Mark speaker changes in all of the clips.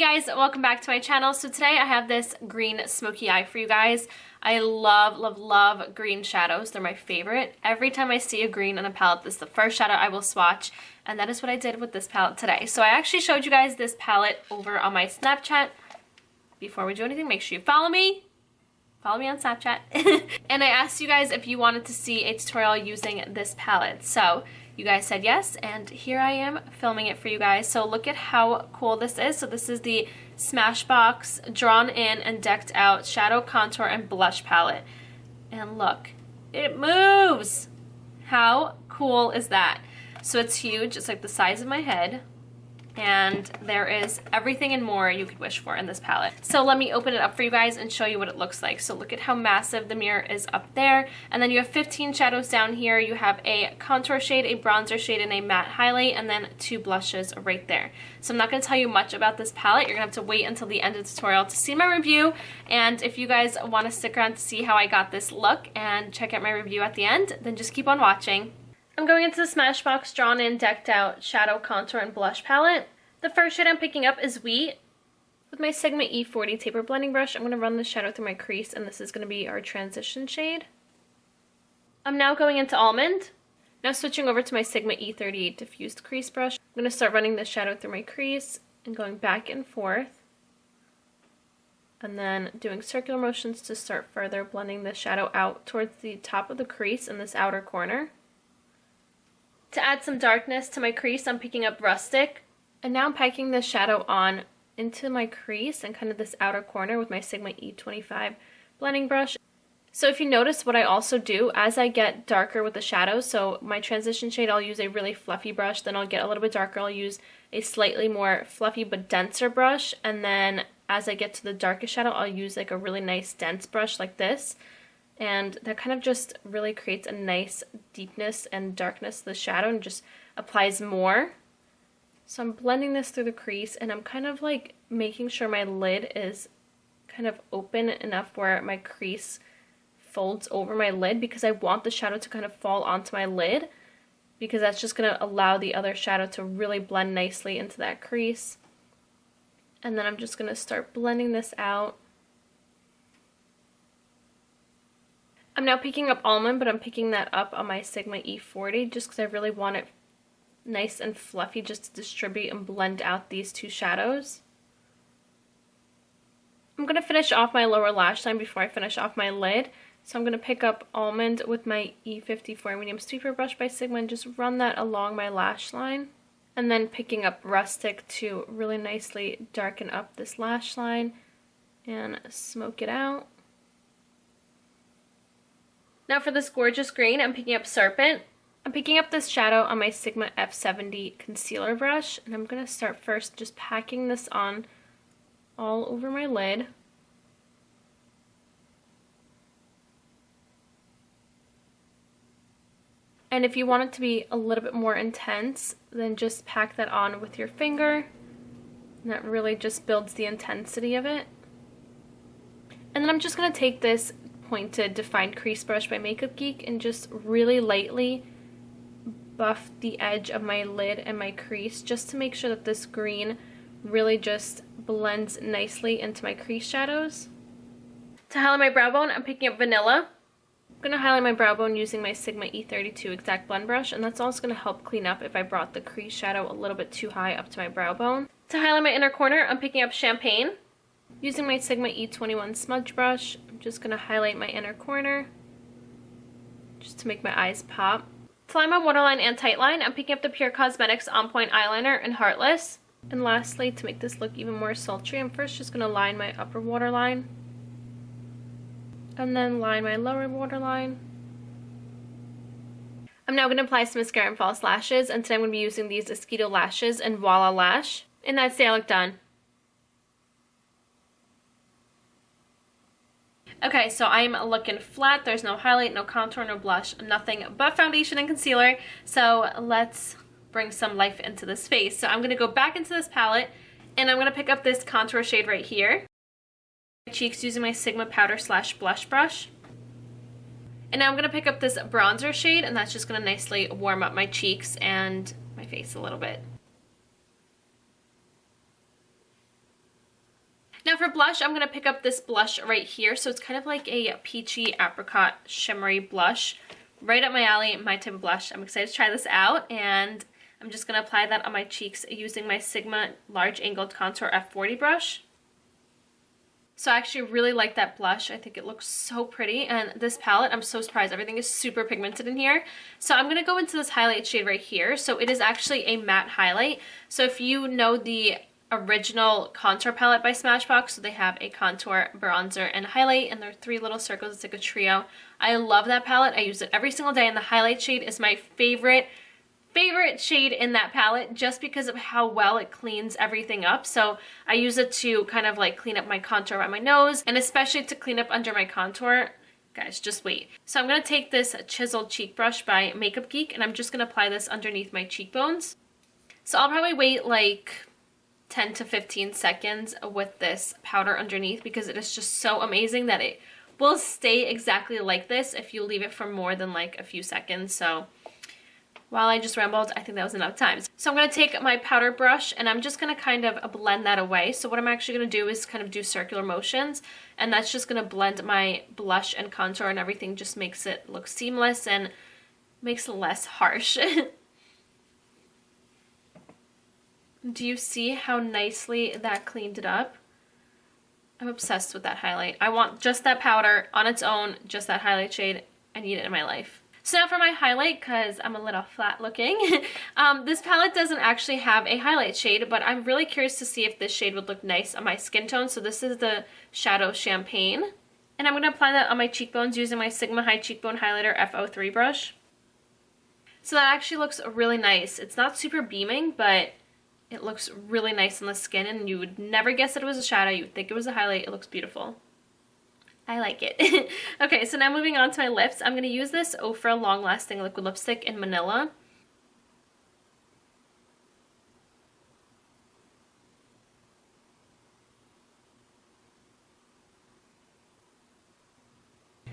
Speaker 1: guys, welcome back to my channel. So today I have this green smoky eye for you guys. I love green shadows. They're my favorite. Every time I see a green on a palette, this is the first shadow I will swatch, and that is what I did with this palette today. So I actually showed you guys this palette over on my Snapchat. Before we do anything, make sure you follow me. Follow me on Snapchat. And I asked you guys if you wanted to see a tutorial using this palette. So you guys said yes, and here I am filming it for you guys. So look at how cool this is. So this is the Smashbox Drawn In and Decked Out Shadow, Contour, and Blush Palette. And look, it moves! How cool is that? So it's huge. It's like the size of my head. And there is everything and more you could wish for in this palette. So let me open it up for you guys and show you what it looks like. So look at how massive the mirror is up there. And then you have 15 shadows down here. You have a contour shade, a bronzer shade, and a matte highlight, and then 2 blushes right there. So I'm not going to tell you much about this palette. You're going to have to wait until the end of the tutorial to see my review. And if you guys want to stick around to see how I got this look and check out my review at the end, then just keep on watching. I'm going into the Smashbox Drawn In Decked Out Shadow, Contour, and Blush Palette. The first shade I'm picking up is Wheat. With my Sigma E40 taper blending brush, I'm going to run the shadow through my crease, and this is going to be our transition shade. I'm now going into Almond. Now switching over to my Sigma E38 diffused crease brush, I'm going to start running the shadow through my crease and going back and forth. And then doing circular motions to start further blending the shadow out towards the top of the crease in this outer corner. To add some darkness to my crease, I'm picking up Rustic. And now I'm packing the shadow on into my crease and kind of this outer corner with my Sigma E25 blending brush. So if you notice what I also do as I get darker with the shadows, so my transition shade I'll use a really fluffy brush, then I'll get a little bit darker, I'll use a slightly more fluffy but denser brush, and then as I get to the darkest shadow I'll use like a really nice dense brush like this. And that kind of just really creates a nice deepness and darkness to the shadow and just applies more. So I'm blending this through the crease, and I'm kind of like making sure my lid is kind of open enough where my crease folds over my lid, because I want the shadow to kind of fall onto my lid, because that's just going to allow the other shadow to really blend nicely into that crease. And then I'm just going to start blending this out. I'm now picking up Almond, but I'm picking that up on my Sigma E40 just because I really want it nice and fluffy just to distribute and blend out these two shadows. I'm going to finish off my lower lash line before I finish off my lid. So I'm going to pick up Almond with my E54 medium sweeper brush by Sigma and just run that along my lash line. And then picking up Rustic to really nicely darken up this lash line and smoke it out. Now for this gorgeous green, I'm picking up Serpent. I'm picking up this shadow on my Sigma F70 concealer brush, and I'm going to start first just packing this on all over my lid. And if you want it to be a little bit more intense, then just pack that on with your finger. And that really just builds the intensity of it. And then I'm just going to take this pointed defined crease brush by Makeup Geek and just really lightly buff the edge of my lid and my crease just to make sure that this green really just blends nicely into my crease shadows. To highlight my brow bone, I'm picking up Vanilla. I'm going to highlight my brow bone using my Sigma E32 Exact Blend Brush, and that's also going to help clean up if I brought the crease shadow a little bit too high up to my brow bone. To highlight my inner corner, I'm picking up Champagne. Using my Sigma E21 Smudge Brush, I'm just going to highlight my inner corner just to make my eyes pop. To line my waterline and tightline, I'm picking up the Pure Cosmetics On Point Eyeliner in Heartless. And lastly, to make this look even more sultry, I'm first just going to line my upper waterline. And then line my lower waterline. I'm now going to apply some mascara and false lashes, and today I'm going to be using these Mosquito lashes in Voila Lash. And that's the eye look done. Okay, so I'm looking flat. There's no highlight, no contour, no blush, nothing but foundation and concealer. So let's bring some life into this face. So I'm going to go back into this palette, and I'm going to pick up this contour shade right here. My cheeks using my Sigma Powder / Blush Brush. And now I'm going to pick up this bronzer shade, and that's just going to nicely warm up my cheeks and my face a little bit. for blush, I'm going to pick up this blush right here. So it's kind of like a peachy apricot shimmery blush. Right up my alley, my type of blush. I'm excited to try this out, and I'm just going to apply that on my cheeks using my Sigma Large Angled Contour F40 brush. So I actually really like that blush. I think it looks so pretty, and this palette, I'm so surprised. Everything is super pigmented in here. So I'm going to go into this highlight shade right here. So it is actually a matte highlight. So if you know the original contour palette by Smashbox, so they have a contour, bronzer, and highlight, and there are 3 little circles. It's like a trio. I love that palette. I use it every single day, and the highlight shade is my favorite shade in that palette just because of how well it cleans everything up. So I use it to kind of like clean up my contour around my nose, and especially to clean up under my contour. Guys, just wait. So I'm going to take this chiseled cheek brush by Makeup Geek, and I'm just going to apply this underneath my cheekbones. So I'll probably wait like 10 to 15 seconds with this powder underneath because it is just so amazing that it will stay exactly like this if you leave it for more than like a few seconds. So while I just rambled, I think that was enough time. So I'm going to take my powder brush and I'm just going to kind of blend that away. So what I'm actually going to do is kind of do circular motions, and that's just going to blend my blush and contour, and everything just makes it look seamless and makes it less harsh. Do you see how nicely that cleaned it up? I'm obsessed with that highlight. I want just that powder on its own, just that highlight shade. I need it in my life. So now for my highlight, because I'm a little flat looking. This palette doesn't actually have a highlight shade, but I'm really curious to see if this shade would look nice on my skin tone. So this is the Shadow Champagne. And I'm going to apply that on my cheekbones using my Sigma High Cheekbone Highlighter F03 brush. So that actually looks really nice. It's not super beaming, but it looks really nice on the skin, and you would never guess that it was a shadow. You would think it was a highlight. It looks beautiful. I like it. Okay, so now moving on to my lips. I'm going to use this Ofra Long Lasting Liquid Lipstick in Manila.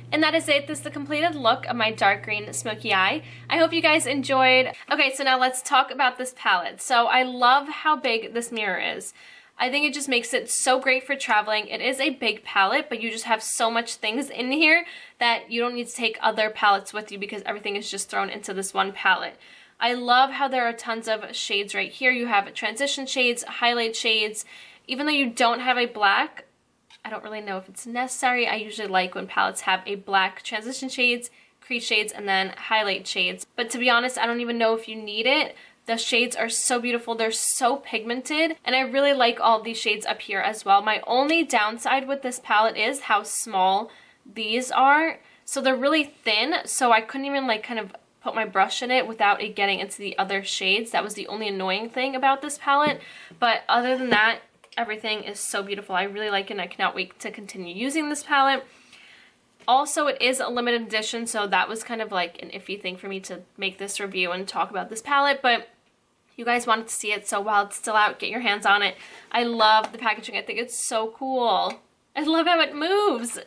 Speaker 1: And that is it. This is the completed look of my dark green smoky eye. I hope you guys enjoyed. Okay, so now let's talk about this palette. So I love how big this mirror is. I think it just makes it so great for traveling. It is a big palette, but you just have so much things in here that you don't need to take other palettes with you because everything is just thrown into this one palette. I love how there are tons of shades right here. You have transition shades, highlight shades. Even though you don't have a black, I don't really know if it's necessary. I usually like when palettes have a black transition shades, crease shades, and then highlight shades. But to be honest, I don't even know if you need it. The shades are so beautiful. They're so pigmented, and I really like all these shades up here as well. My only downside with this palette is how small these are. So they're really thin, so I couldn't even like kind of put my brush in it without it getting into the other shades. That was the only annoying thing about this palette. But other than that, everything is so beautiful. I really like it, and I cannot wait to continue using this palette. Also, it is a limited edition, so that was kind of like an iffy thing for me to make this review and talk about this palette, but you guys wanted to see it, so while it's still out, get your hands on it. I love the packaging. I think it's so cool. I love how it moves.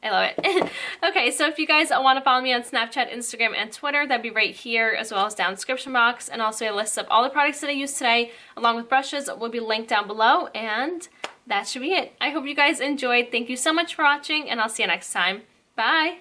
Speaker 1: I love it. Okay, so if you guys want to follow me on Snapchat, Instagram, and Twitter, that'd be right here, as well as down in the description box. And also a list of all the products that I used today, along with brushes, will be linked down below. And that should be it. I hope you guys enjoyed. Thank you so much for watching, and I'll see you next time. Bye!